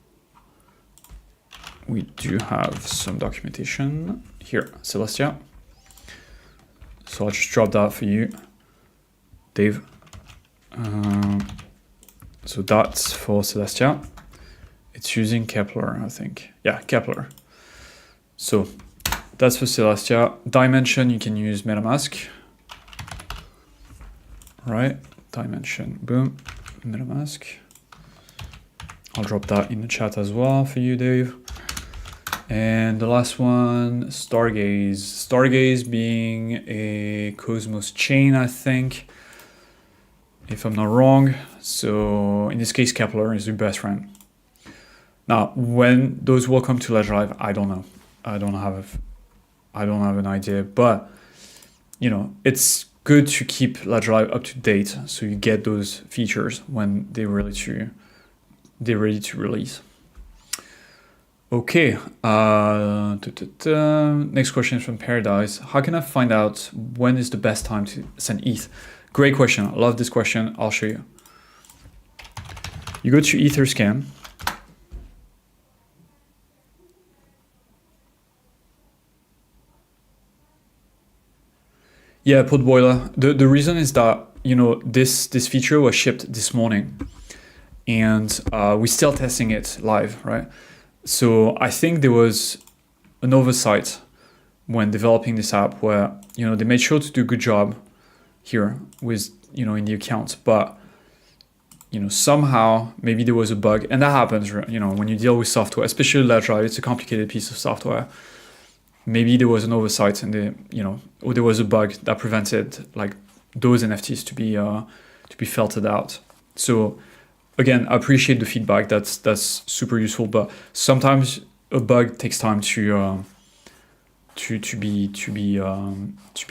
some documentation here, Celestia. So I'll just drop that for you, Dave. So that's for Celestia. It's using Kepler, I think. Yeah, Kepler. So that's for Celestia. Dimension, you can use MetaMask. Right, Dimension, boom, MetaMask. I'll drop that in the chat as well for you, Dave. And the last one, Stargaze. Stargaze being a Cosmos chain, I think, if I'm not wrong. So in this case, Kepler is your best friend. Now, when those will come to Ledger Live, I don't know. I don't have an idea, but you know, it's good to keep Ledger Live up to date so you get those features when they're ready to release. Okay, next question is from Paradise. How can I find out when is the best time to send ETH? Great question. I love this question. I'll show you. You go to Etherscan. Yeah, Potboiler. The reason is that, you know, this feature was shipped this morning, and we're still testing it live, right? So I think there was an oversight when developing this app where, you know, they made sure to do a good job here with, you know, in the account, but, you know, somehow maybe there was a bug, and that happens, you know, when you deal with software, especially Ledger, it's a complicated piece of software. Maybe there was an oversight and or there was a bug that prevented like those NFTs to be filtered out. So again, I appreciate the feedback. That's super useful, but sometimes a bug takes time to be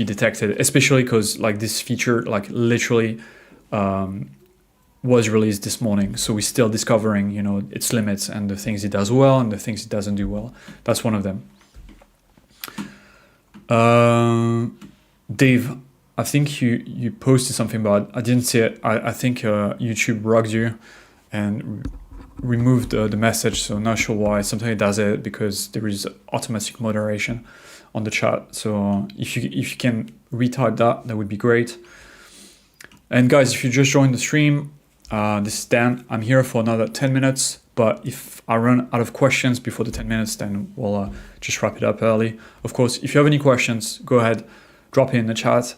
detected, especially because like this feature like literally was released this morning, so we're still discovering, you know, its limits and the things it does well and the things it doesn't do well. That's one of them. Dave, I think you posted something, but I didn't see it. I think YouTube rugged you and removed the message, so not sure why. Sometimes it does it because there is automatic moderation on the chat. So if you can retype that would be great. And guys, if you just joined the stream, this is Dan. I'm here for another 10 minutes, but if I run out of questions before the 10 minutes, then we'll just wrap it up early. Of course, if you have any questions, go ahead, drop it in the chat.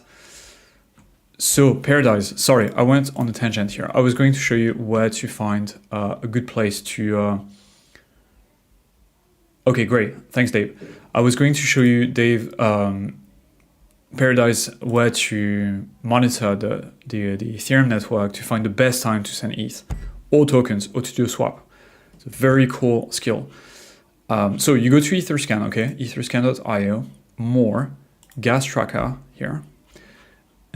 So Paradise, sorry, I went on a tangent here. I was going to show you where to find a good place to... Okay, great. Thanks, Dave. I was going to show you, Dave, Paradise, where to monitor the Ethereum network to find the best time to send ETH or tokens or to do a swap. It's a very cool skill. So you go to Etherscan, okay, etherscan.io, more, gas tracker here.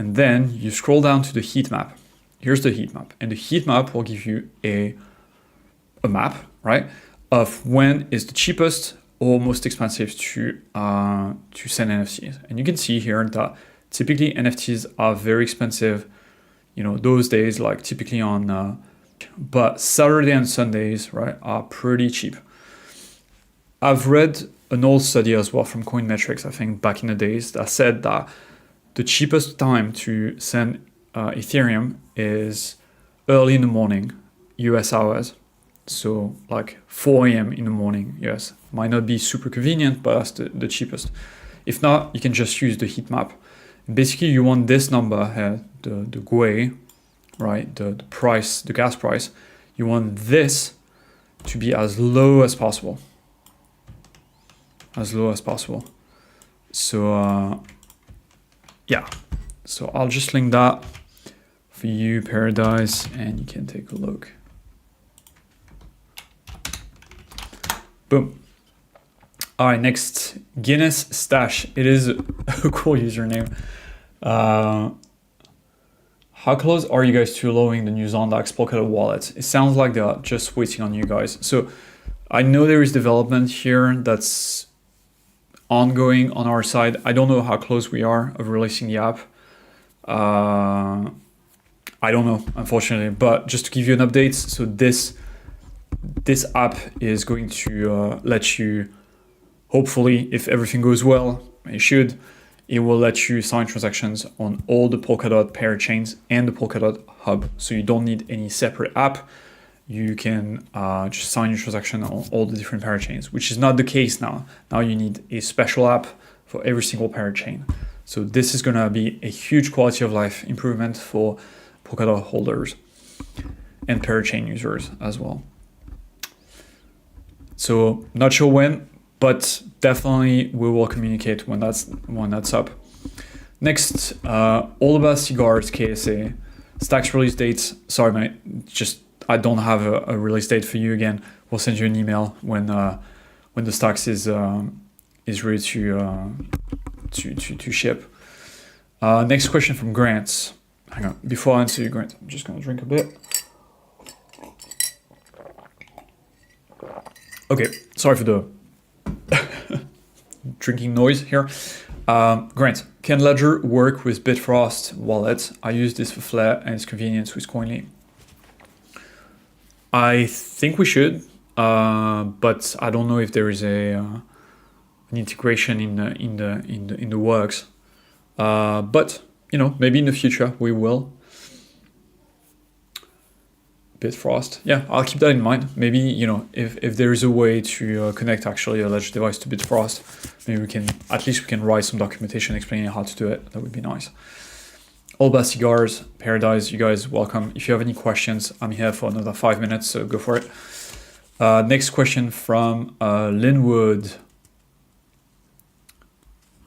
And then you scroll down to the heat map. Here's the heat map. And the heat map will give you a map, right, of when is the cheapest or most expensive to send NFTs. And you can see here that typically NFTs are very expensive, you know, those days, like typically on, but Saturday and Sundays, right, are pretty cheap. I've read an old study as well from Coinmetrics, I think back in the days, that said that the cheapest time to send Ethereum is early in the morning, US hours. So like 4 a.m. in the morning, US. Might not be super convenient, but that's the cheapest. If not, you can just use the heat map. Basically, you want this number here, the GUE, right? The price, the gas price. You want this to be as low as possible. As low as possible. So yeah. So I'll just link that for you, Paradise, and you can take a look. Boom. All right, next, Guinness Stash. It is a cool username. How close are you guys to allowing the new Zondax Polkadot wallet? It sounds like they're just waiting on you guys. So I know there is development here that's ongoing on our side. I don't know how close we are of releasing the app. I don't know, unfortunately, but just to give you an update, so this app is going to let you, hopefully, if everything goes well, it should, it will let you sign transactions on all the Polkadot parachains and the Polkadot hub. So you don't need any separate app. You can just sign your transaction on all the different parachains, which is not the case now. Now you need a special app for every single parachain. So this is gonna be a huge quality of life improvement for Polkadot holders and parachain users as well. So not sure when, but definitely we will communicate when that's up. Next, All About Cigars KSA. Stacks release dates. Sorry, mate. Just I don't have a release date for you again. We'll send you an email when the Stacks is ready to ship. Next question from Grant. Hang on. Before I answer you, Grant, I'm just gonna drink a bit. Okay, sorry for the drinking noise here. Grant, can Ledger work with Bitfrost wallet? I use this for Flare and its convenience with Coinly. I think we should, but I don't know if there is an integration in the works. But maybe in the future we will. Bitfrost. Yeah, I'll keep that in mind. Maybe, if there is a way to connect actually a Ledger device to Bitfrost, maybe we can write some documentation explaining how to do it. That would be nice. All About Cigars, Paradise, you guys welcome. If you have any questions, I'm here for another 5 minutes, so go for it. Next question from Linwood.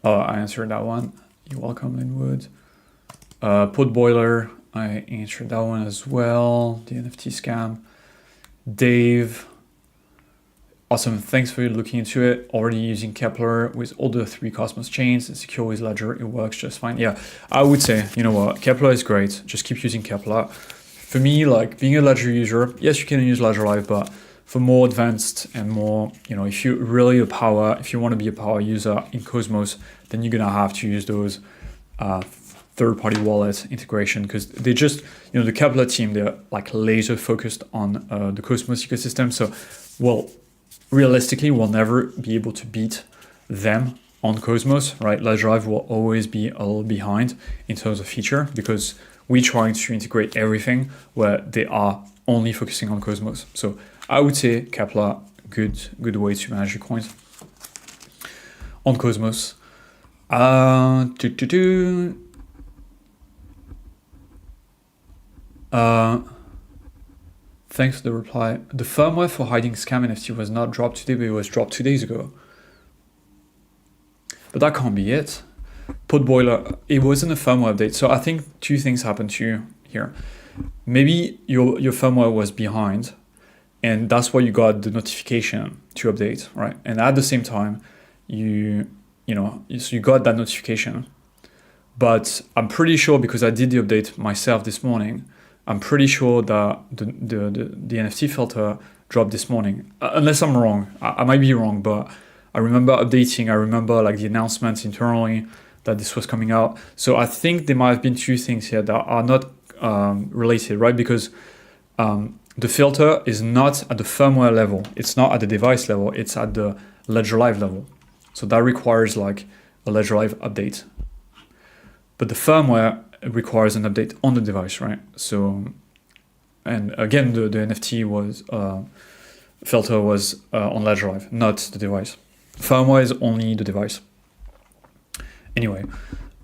Oh, I answered that one. You're welcome, Linwood. Podboiler, I answered that one as well. The NFT scam. Dave. Awesome. Thanks for looking into it. Already using Kepler with all the 3 Cosmos chains and secure with Ledger. It works just fine. Yeah, I would say, you know what? Kepler is great. Just keep using Kepler. For me, like being a Ledger user, yes, you can use Ledger Live, but for more advanced and more, if you want to be a power user in Cosmos, then you're going to have to use those third-party wallet integration, because they just, the Kepler team, they're like laser focused on the Cosmos ecosystem. So, realistically, we'll never be able to beat them on Cosmos, right? Ledger Live will always be a little behind in terms of feature, because we're trying to integrate everything where they are only focusing on Cosmos. So I would say Kepler, good way to manage your coins on Cosmos. Thanks for the reply. The firmware for hiding scam NFT was not dropped today, but it was dropped 2 days ago. But that can't be it. Podboiler, it wasn't a firmware update. So I think 2 things happened to you here. Maybe your firmware was behind, and that's why you got the notification to update, right? And at the same time, you got that notification. But I'm pretty sure, because I did the update myself this morning, I'm pretty sure that the NFT filter dropped this morning, unless I'm wrong. I might be wrong, but I remember updating. I remember like the announcements internally that this was coming out. So I think there might have been 2 things here that are not related, right? Because the filter is not at the firmware level. It's not at the device level. It's at the Ledger Live level. So that requires like a Ledger Live update. But the firmware requires an update on the device, right? So, and again, the NFT was filter was on Ledger Live, not the device. Firmware is only the device. Anyway,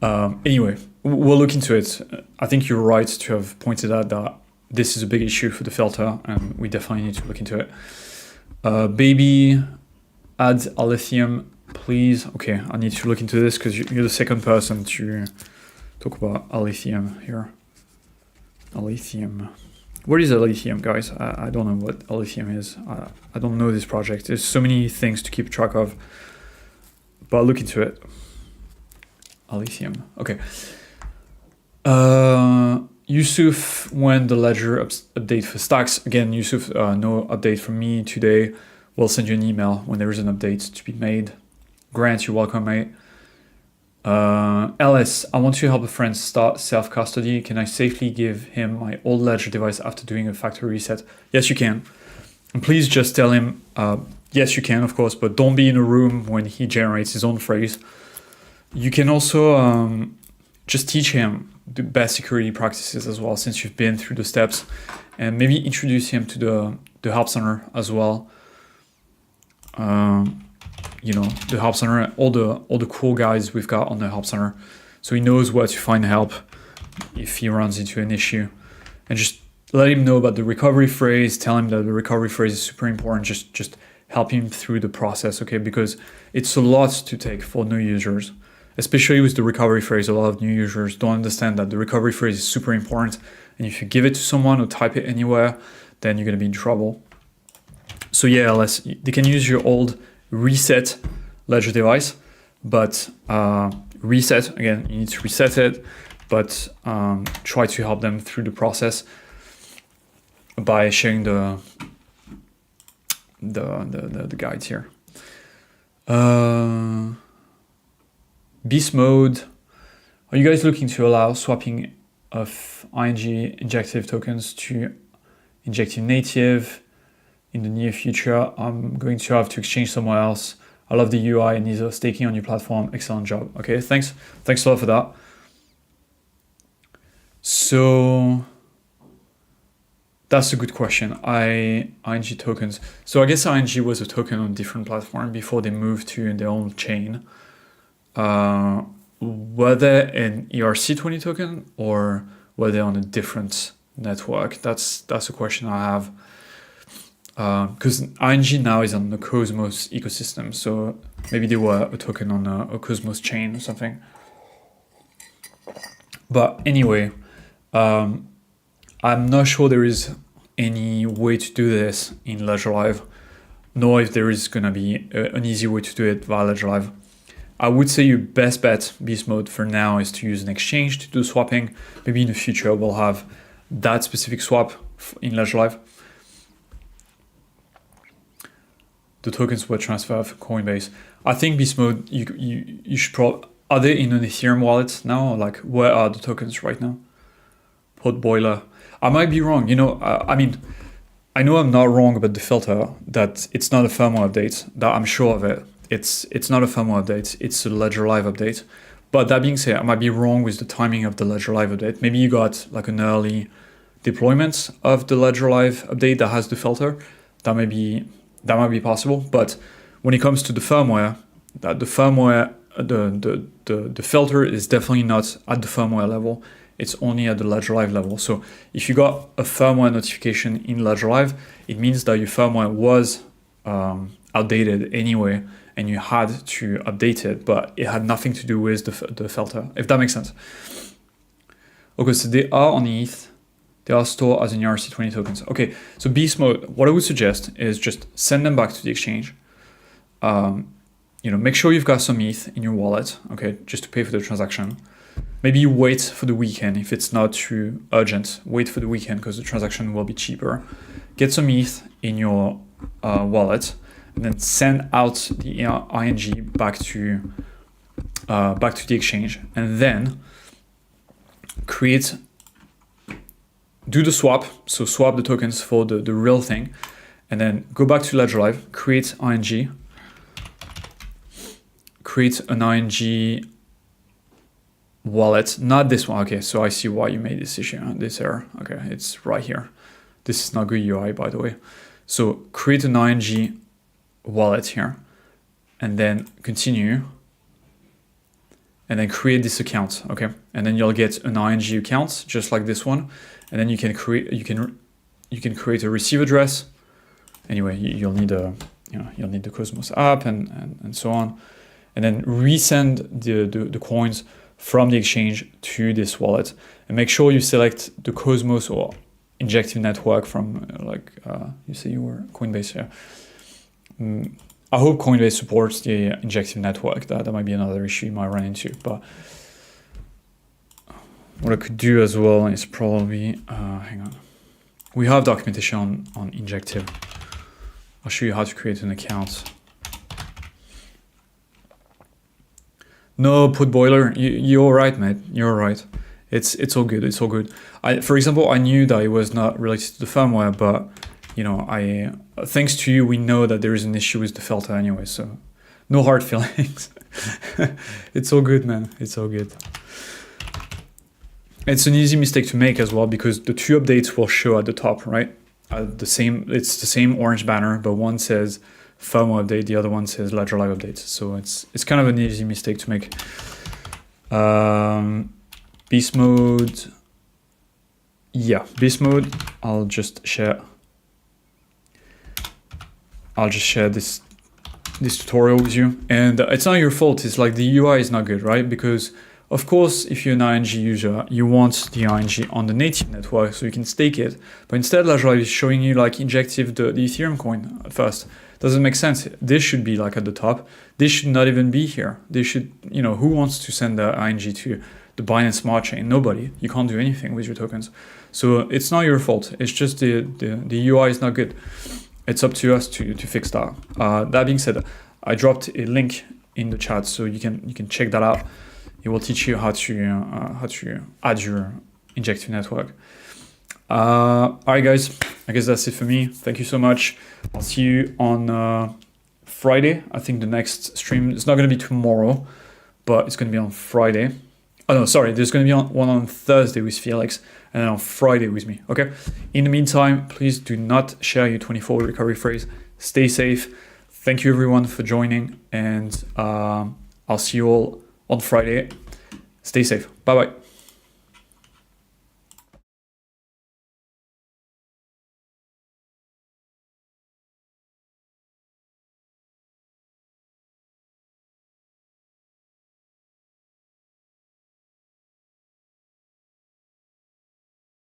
we'll look into it. I think you're right to have pointed out that this is a big issue for the filter, and we definitely need to look into it. Baby, add Aletheium, please. Okay, I need to look into this because you're the second person to talk about Aletheium here. Aletheium. What is Aletheium, guys? I don't know what Aletheium is. I don't know this project. There's so many things to keep track of, but I'll look into it. Aletheium. Okay. Yusuf, when the Ledger update for Stacks. Again, Yusuf, no update from me today. We'll send you an email when there is an update to be made. Grant, you're welcome, mate. Ellis, I want to help a friend start self-custody. Can I safely give him my old Ledger device after doing a factory reset? Yes, you can. And please just tell him, yes, you can, of course, but don't be in a room when he generates his own phrase. You can also just teach him the best security practices as well, since you've been through the steps, and maybe introduce him to the help center as well. You know, the help center, all the cool guys we've got on the help center, so he knows where to find help if he runs into an issue. And just let him know about the recovery phrase. Tell him that the recovery phrase is super important. Just help him through the process, okay? Because it's a lot to take for new users, especially with the recovery phrase. A lot of new users don't understand that the recovery phrase is super important, and if you give it to someone or type it anywhere, then you're gonna be in trouble. So yeah, they can use your old reset Ledger device, but reset, again, you need to reset it, but try to help them through the process by sharing the guides here. Beast mode. Are you guys looking to allow swapping of ING injective tokens to injective native in the near future? I'm going to have to exchange somewhere else. I love the UI and ease of staking on your platform. Excellent job. Okay, thanks a lot for that. So that's a good question. ING tokens. So I guess ING was a token on a different platform before they moved to their own chain. Were they an ERC20 token or were they on a different network? That's a question I have. Because ING now is on the Cosmos ecosystem, so maybe they were a token on a Cosmos chain or something. But anyway, I'm not sure there is any way to do this in Ledger Live, nor if there is going to be an easy way to do it via Ledger Live. I would say your best bet, Beast Mode, for now is to use an exchange to do swapping. Maybe in the future we'll have that specific swap in Ledger Live. The tokens were transferred from Coinbase. I think Beast Mode, you should probably, are they in an Ethereum wallet now? Like, where are the tokens right now? Potboiler. I might be wrong. You know, I mean, I know I'm not wrong about the filter, that it's not a firmware update, that I'm sure of it. It's not a firmware update, it's a Ledger Live update. But that being said, I might be wrong with the timing of the Ledger Live update. Maybe you got like an early deployment of the Ledger Live update that has the filter. That might be possible. But when it comes to the firmware, the filter is definitely not at the firmware level. It's only at the Ledger Live level. So if you got a firmware notification in Ledger Live, it means that your firmware was outdated anyway, and you had to update it, but it had nothing to do with the filter, if that makes sense. Okay, so they are on ETH. They are stored as an ERC20 tokens. Okay, so Beast Mode, what I would suggest is just send them back to the exchange. Make sure you've got some ETH in your wallet, okay, just to pay for the transaction. Maybe you wait for the weekend if it's not too urgent. Wait for the weekend because the transaction will be cheaper. Get some ETH in your wallet, and then send out the ING back to the exchange, and then create do the swap. So swap the tokens for the real thing, and then go back to Ledger Live, create ING, create an ING wallet, not this one. Okay, so I see why you made this issue, this error. Okay, it's right here. This is not good UI, by the way. So create an ING wallet here, and then continue, and then create this account. Okay, and then you'll get an ING account just like this one, and then you can create a receive address. Anyway, you'll need you'll need the Cosmos app and so on, and then resend the coins from the exchange to this wallet, and make sure you select the Cosmos or Injective network from you say you were Coinbase here. I hope Coinbase supports the Injective network. That might be another issue you might run into. But what I could do as well is probably hang on. We have documentation on Injective. I'll show you how to create an account. No, put boiler. You're right, mate. You're right. It's all good. It's all good. For example, I knew that it was not related to the firmware, but thanks to you, we know that there is an issue with the filter anyway. So no hard feelings. It's all good, man. It's all good. It's an easy mistake to make as well, because the two updates will show at the top, right? It's the same orange banner, but one says firmware update, the other one says Ledger Live update. So it's kind of an easy mistake to make. Beast mode. Yeah, beast mode. I'll just share this tutorial with you. And it's not your fault. It's like the UI is not good, right? Because of course, if you're an ING user, you want the ING on the native network so you can stake it. But instead, Ledger Live is showing you like Injective, the Ethereum coin at first. Doesn't make sense. This should be like at the top. This should not even be here. They should, who wants to send the ING to the Binance Smart Chain? Nobody. You can't do anything with your tokens. So it's not your fault. It's just the UI is not good. It's up to us to fix that. That being said, I dropped a link in the chat so you can check that out. It will teach you how to add your Injective network. All right, guys. I guess that's it for me. Thank you so much. I'll see you on Friday. I think the next stream is not going to be tomorrow, but it's going to be on Friday. Oh no, sorry. There's going to be one on Thursday with Felix, and then on Friday with me. Okay. In the meantime, please do not share your 24 recovery phrase. Stay safe. Thank you everyone for joining, and I'll see you all on Friday. Stay safe. Bye bye.